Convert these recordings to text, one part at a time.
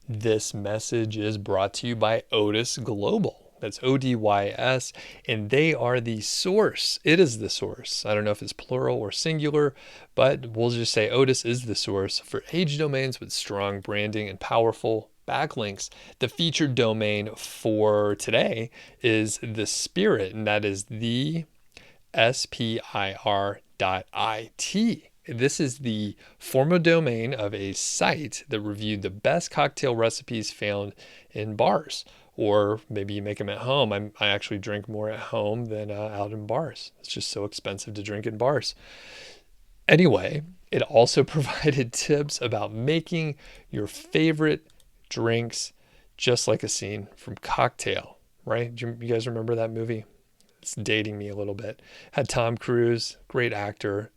This message is brought to you by Odys Global. That's ODYS, and they are the source. It is the source. I don't know if it's plural or singular, but we'll just say Odys is the source for age domains with strong branding and powerful backlinks. The featured domain for today is TheSpir.it, and that is the SPIR.it. This is the former domain of a site that reviewed the best cocktail recipes found in bars. Or maybe you make them at home. I actually drink more at home than out in bars. It's just so expensive to drink in bars. Anyway, it also provided tips about making your favorite drinks just like a scene from Cocktail, right? You guys remember that movie? It's dating me a little bit. Had Tom Cruise, great actor.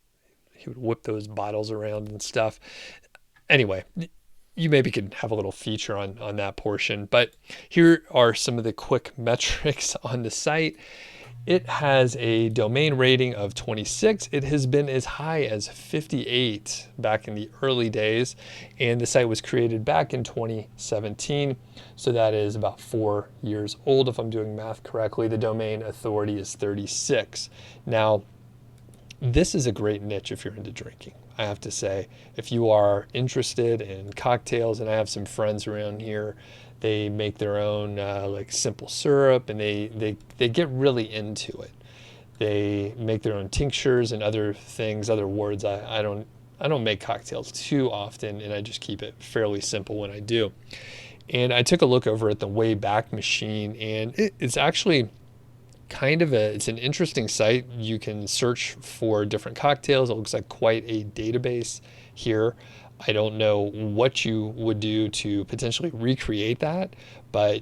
He would whip those bottles around and stuff. Anyway, you maybe could have a little feature on that portion. But here are some of the quick metrics on the site. It has a domain rating of 26. It has been as high as 58 back in the early days. And the site was created back in 2017. So that is about 4 years old, if I'm doing math correctly. The domain authority is 36. Now, this is a great niche if you're into drinking. I have to say, if you are interested in cocktails, and I have some friends around here, they make their own like simple syrup, and they get really into it. They make their own tinctures and other things, other words. I don't make cocktails too often, and I just keep it fairly simple when I do. And I took a look over at the Wayback Machine, and it's actually it's an interesting site. You can search for different cocktails. It looks like quite a database here. I don't know what you would do to potentially recreate that, but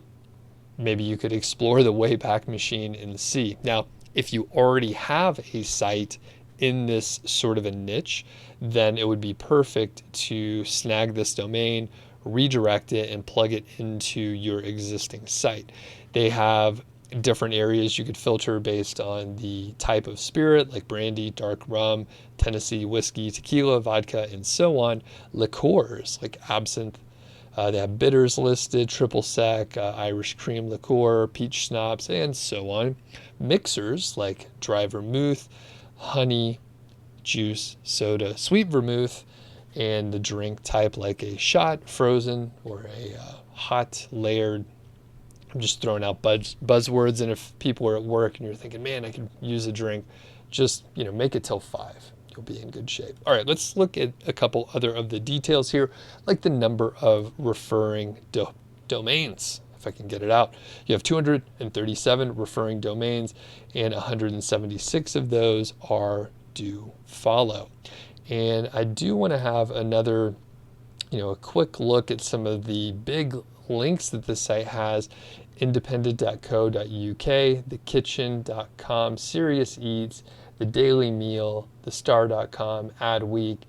maybe you could explore the Wayback Machine and see. Now, if you already have a site in this sort of a niche, then it would be perfect to snag this domain, redirect it, and plug it into your existing site. They have different areas you could filter based on the type of spirit, like brandy, dark rum, Tennessee whiskey, tequila, vodka, and so on. Liqueurs like absinthe. They have bitters listed, triple sec, Irish cream liqueur, peach schnapps, and so on. Mixers like dry vermouth, honey, juice, soda, sweet vermouth, and the drink type like a shot, frozen, or a hot layered. I'm just throwing out buzzwords, and if people are at work and you're thinking, man, I could use a drink, just make it till 5. You'll be in good shape. All right, let's look at a couple other of the details here, like the number of referring domains, if I can get it out. You have 237 referring domains, and 176 of those are do follow. And I do want to have another, a quick look at some of the big links that the site has. Independent.co.uk, thekitchen.com, Serious Eats, The Daily Meal, thestar.com, Adweek,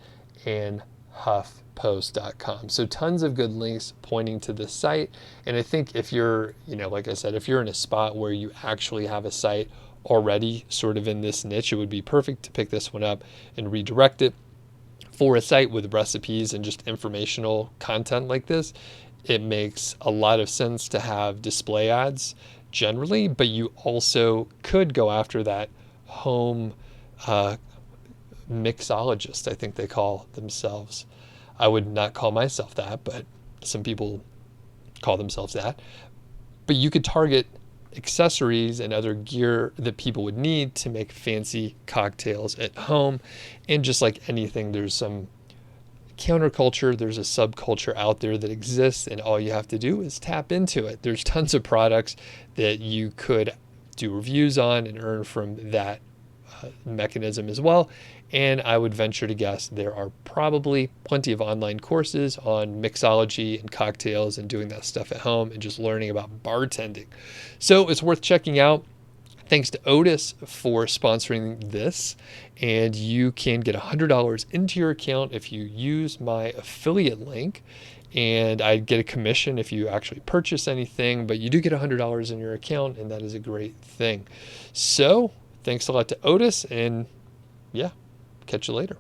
and huffpost.com. So tons of good links pointing to the site. And I think if you're, like I said, if you're in a spot where you actually have a site already sort of in this niche, it would be perfect to pick this one up and redirect it. For a site with recipes and just informational content like this, it makes a lot of sense to have display ads generally, but you also could go after that home mixologist, I think they call themselves. I would not call myself that, but some people call themselves that. But you could target accessories and other gear that people would need to make fancy cocktails at home. And just like anything, there's some counterculture, there's a subculture out there that exists, and all you have to do is tap into it. There's tons of products that you could do reviews on and earn from that mechanism as well. And I would venture to guess there are probably plenty of online courses on mixology and cocktails and doing that stuff at home and just learning about bartending. So it's worth checking out. Thanks to Odys for sponsoring this, and you can get $100 into your account if you use my affiliate link, and I get a commission if you actually purchase anything, but you do get $100 in your account, and that is a great thing. So thanks a lot to Odys, and yeah, catch you later.